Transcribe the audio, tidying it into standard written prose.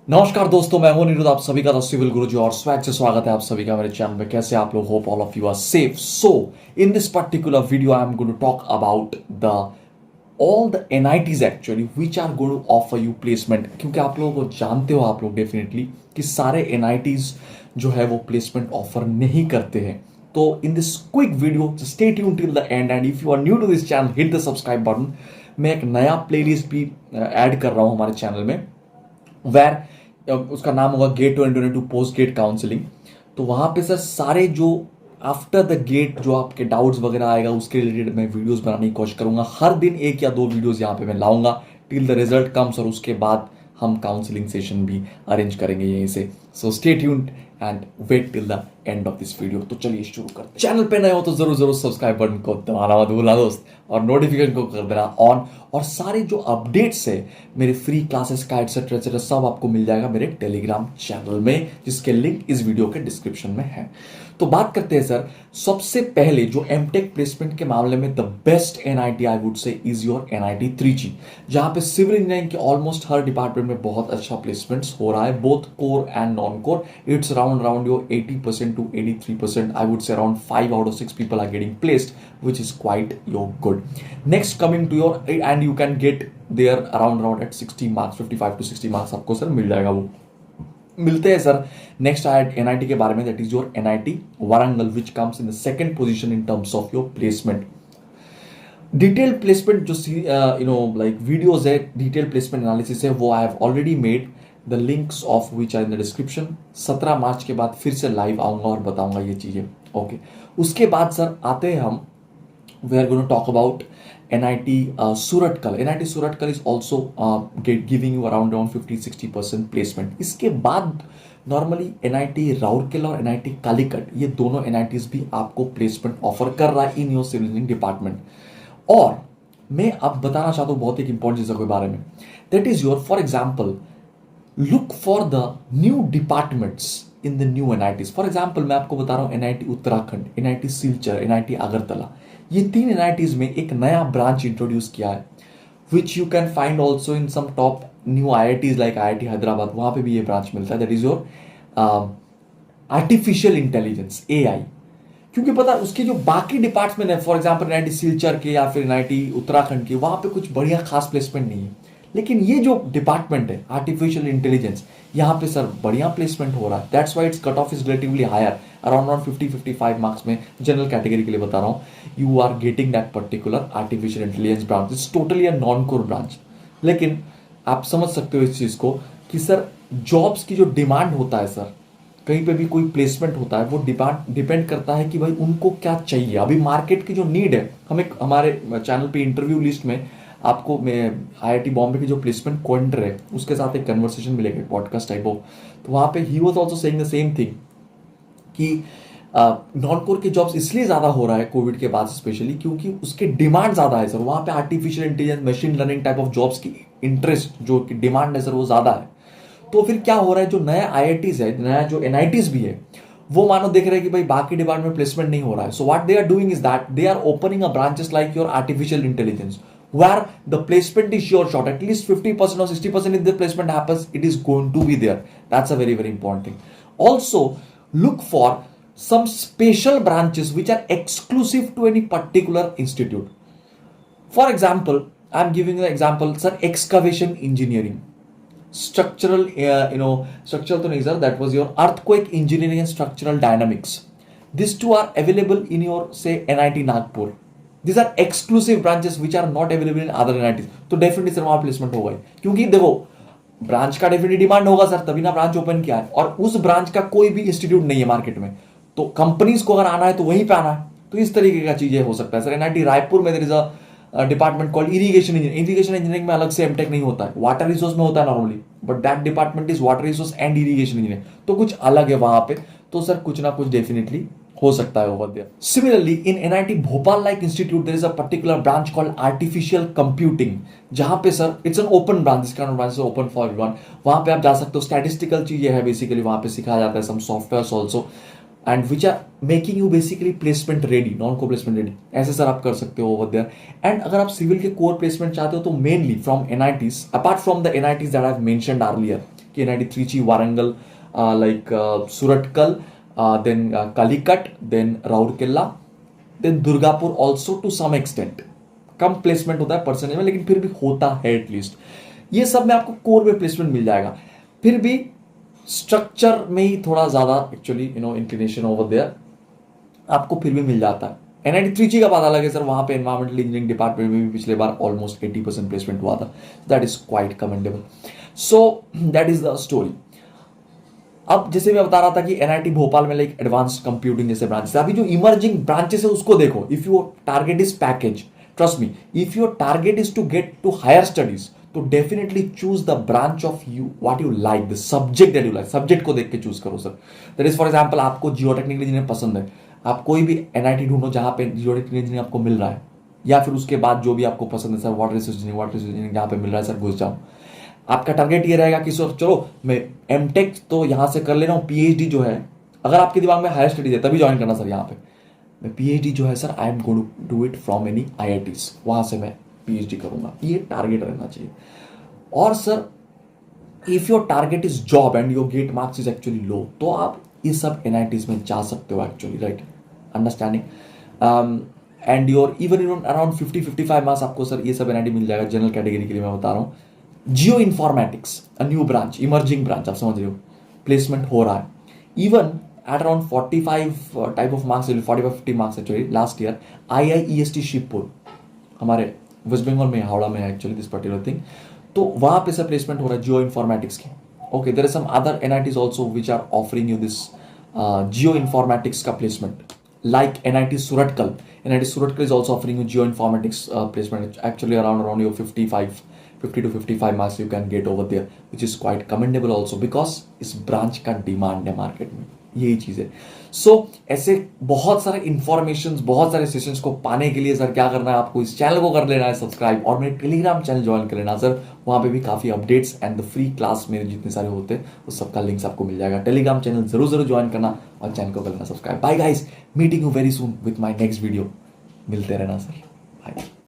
नमस्कार दोस्तों, मैं हूं निरुद्ध, आप सभी का सिविल गुरुजी और स्वैग से स्वागत है आप सभी का मेरे चैनल में। कैसे आप लोग? Hope all of you are safe. So in this particular video I am going to talk about the all the NITs actually which are going to offer you placement. क्योंकि आप लोगों को जानते हो आप लोग डेफिनेटली कि सारे एनआईटीज जो है वो प्लेसमेंट ऑफर नहीं करते हैं। तो in this quick video stay tuned till the end, and if you are new to this channel hit the subscribe button. मैं एक नया प्लेलिस्ट भी ऐड कर रहा हूं हमारे चैनल में, वेर उसका नाम होगा गेट 2022 पोस्ट गेट काउंसलिंग। तो वहां पे सर सारे जो आफ्टर द गेट जो आपके डाउट्स वगैरह आएगा उसके रिलेटेड मैं वीडियोस बनाने की कोशिश करूंगा। हर दिन एक या दो वीडियोस यहाँ पे मैं लाऊंगा टिल द रिजल्ट कम्स, और उसके बाद हम काउंसलिंग सेशन भी अरेंज करेंगे यहीं से। So stay tuned and wait till the end of this video. तो चलिए शुरू करते हैं। चैनल पे नए हो तो जरूर जरूर सब्सक्राइब बटन को दबाना मत भूलना दोस्त, और नोटिफिकेशन को कर देना ऑन। और सारे जो अपडेट्स है मेरे फ्री क्लासेस का एटसेट्रा सब आपको मिल जाएगा मेरे टेलीग्राम चैनल में, जिसके लिंक इस वीडियो के डिस्क्रिप्शन में है। तो बात करते हैं सर, सबसे पहले जो एमटेक प्लेसमेंट के मामले में the best NIT I would say is your NIT Trichy, जहां पे सिविल इंजीनियरिंग के ऑलमोस्ट हर डिपार्टमेंट में बहुत अच्छा प्लेसमेंट्स हो रहा है, both core and non core. It's round your 80% to 83%. I would say around 5 out of 6 people are getting placed, which is quite good. Next, coming to your, and you can get there around at 60 marks, 55 to 60 marks आपको sir मिल जाएगा। वो मिलते हैं sir. Next NIT के बारे में, that is your NIT Warangal, which comes in the second position in terms of your placement. Detail placement जो like videos है, डिटेल प्लेसमेंट एनालिसिस है, वो I have already made, the links of which are in the description. 17 March के बाद फिर से live आऊंगा और बताऊंगा ये चीजें। ओके, उसके बाद सर आते हैं हम, we are going to talk about NIT Surathkal. NIT Surathkal is also giving you around 50-60% placement. इसके बाद नॉर्मली एनआईटी राउरकेला और एनआईटी कालीकट, ये दोनों एनआईटीज भी आपको प्लेसमेंट ऑफर कर रहा है in your civil engineering department. और मैं अब बताना चाहता हूं बहुत एक इंपॉर्टेंट चीजों के बारे में, that is your, for example, look for the new departments in the new NITs. For example मैं आपको बता रहा हूं NIT Uttarakhand, NIT Silchar, NIT Agartala, ये 3 एनआईटीज में एक नया ब्रांच इंट्रोड्यूस किया है, which you can find also in some top new IITs like IIT Hyderabad. वहां पे भी ये ब्रांच मिलता है, that is your artificial intelligence, AI. क्योंकि पता है उसके जो बाकी डिपार्टमेंट है, फॉर एग्जाम्पल एनआईटी सिलचर के या फिर एनआईटी उत्तराखंड के, वहां पे कुछ बढ़िया खास प्लेसमेंट नहीं है। लेकिन ये जो डिपार्टमेंट है आर्टिफिशियल इंटेलिजेंस, यहाँ पे सर बढ़िया प्लेसमेंट हो रहा है। That's why its cut off is relatively higher, around 50-55 marks में। जनरल कैटेगरी के लिए बता रहा हूँ, you are getting that particular artificial intelligence branch. It's totally a non core branch. लेकिन आप समझ सकते हो इस चीज को कि सर जॉब्स की जो डिमांड होता है सर, कहीं पे भी कोई प्लेसमेंट होता है, वो डिपेंड करता है कि भाई उनको क्या चाहिए। अभी मार्केट की जो नीड है, हम एक हमारे चैनल पे इंटरव्यू लिस्ट में आपको, मैं आईआईटी बॉम्बे की जो प्लेसमेंट कोऑर्डिनेटर है उसके साथ एक कन्वर्सेशन मिलेगा, पॉडकास्ट टाइप ऑफ। तो वहां पे he was also saying the same thing कि नॉन कोर के जॉब्स इसलिए ज्यादा हो रहा है कोविड के बाद स्पेशली, क्योंकि उसके डिमांड ज्यादा है सर। वहां पे artificial intelligence, machine learning type of jobs की इंटरेस्ट, जो की डिमांड है सर, वो ज्यादा है। तो फिर क्या हो रहा है, जो नया आईआईटीज है, नया जो एनआईटीज भी है, वो मानो देख रहे हैं कि भाई बाकी डिपार्टमेंट में प्लेसमेंट नहीं हो रहा है। So what they are doing is that they are opening a branches like your artificial intelligence, where the placement is sure shot, at least 50% or 60% if the placement happens, it is going to be there. That's a very very important thing. Also look for some special branches which are exclusive to any particular institute. For example, I'm giving an example, sir, excavation engineering, structural structural to nahi sir, that was your earthquake engineering and structural dynamics. These two are available in your say NIT Nagpur. These are exclusive branches which are not available in other NITs. तो definitely sir वहां placement होगा ही, क्योंकि देखो branch का definitely demand होगा sir, तभी ना branch open किया है। और उस ब्रांच का कोई भी इंस्टीट्यूट नहीं है मार्केट में, तो कंपनीज को अगर आना है तो वहीं पे आना है। तो इस तरीके का चीजें हो सकता है सर। एनआईटी रायपुर में there is a department called irrigation engineering. Irrigation engineering में अलग से एमटेक नहीं होता है, वाटर रिसोर्स में होता है normally, but that department is water resource and irrigation engineering, तो कुछ अलग है वहां पे। तो सर कुछ ना कुछ डेफिनेटली हो सकता है over there. Similarly in NIT Bhopal like institute there is a particular branch called artificial computing, जहां पे sir it's an open branch, this kind of branch is open for everyone. वहां पे आप जा सकते हो, स्टैटिस्टिकल चीजें है बेसिकली वहां पे सिखाया जाता है, some softwares also, and which are making you basically placement ready, non को प्लेसमेंट रेडी। ऐसे सर आप कर सकते हो ओवर देयर। एंड अगर आप सिविल के कोर प्लेसमेंट चाहते हो तो mainly from NITs, apart from the NITs that I have mentioned earlier, कि NIT Trichy, Warangal, like Surathkal, then Calicut, then Rourkela, then Durgapur also to some extent. कम प्लेसमेंट होता है परसेंटेज में, लेकिन फिर भी होता है एटलीस्ट। ये सब में आपको कोर में प्लेसमेंट मिल जाएगा। फिर भी स्ट्रक्चर में ही थोड़ा ज्यादा एक्चुअली इंक्लिनेशन ओवर देयर, आपको फिर भी मिल जाता है। एनआईटी त्रिची का बात अलग है सर, वहां पे एनवायरमेंटल इंजीनियरिंग डिपार्टमेंट में भी पिछले बार ऑलमोस्ट 80% प्लेसमेंट हुआ था। That is quite commendable. So that is the story. अब जैसे मैं बता रहा था कि एनआईटी भोपाल में लाइक एडवांस्ड कंप्यूटिंग जैसे ब्रांचेस, अभी जो इमर्जिंग ब्रांचेस है उसको देखो। If your target is package, trust me, if your target is to get to higher studies, तो definitely choose the branch of you what you like, the subject that you like. Subject को देख के choose करो sir. That is for example, आपको geotechnical engineer पसंद है, आप कोई भी एनआईटी ढूंढो जहां पे जियोटेक्निकल इंजीनियर आपको मिल रहा है, या फिर उसके बाद जो भी आपको पसंद है सर, वाटर रिसोर्स इंजीनियरिंग जहां पे मिल रहा है सर, घुस जाओ। आपका टारगेट ये रहेगा कि सर चलो मैं एमटेक तो यहां से कर ले रहा हूं, पीएचडी जो है, अगर आपके दिमाग में हायर स्टडीज है तभी ज्वाइन करना सर। यहाँ पे मैं पीएचडी जो है sir, I am going to do it from any IITs, वहां से मैं पीएचडी करूंगा, ये टारगेट रहना चाहिए। और sir if your target is job and your get marks is actually लो, तो आप इस सब एनआईटीज में जा सकते हो actually, right, understanding. And your even around 50-55 marks आपको सर ये सब एनआईटी मिल जाएगा। जनरल कैटेगरी के लिए मैं बता रहा हूँ। Geo informatics, a new branch, emerging branch, आप समझ रहे हो, प्लेसमेंट हो रहा है। Even at around 45 type of marks, 45-50 marks actually last year, IIEST Shivpur, हमारे वेस्ट बंगाल में, हावड़ा में है एक्चुअली दिस पर्टिकुलर थिंग। तो वहां पे सर प्लेसमेंट हो रहा है जियो इन्फॉर्मेटिक्स की। Okay, there are some other NITs also which are offering you this geo informatics का placement, like NIT Suratkal. NIT Suratkal is also offering you geoinformatics placement. It's actually around your 50 to 55 marks you can get over there, which is quite commendable also because इस branch का demand है market में, यही चीज है। सो ऐसे बहुत सारे इंफॉर्मेशन, बहुत सारे सेशंस को पाने के लिए सर क्या करना है, आपको इस चैनल को कर लेना है सब्सक्राइब, और मेरे टेलीग्राम चैनल ज्वाइन कर लेना सर। वहां पे भी काफी updates and the free class मेरे जितने सारे होते हैं उस सबका लिंक्स आपको मिल जाएगा। टेलीग्राम चैनल जरूर ज्वाइन करना और चैनल को कर लेना subscribe. Bye guys, meeting you very soon with my next video. मिलते रहना सर, बाय।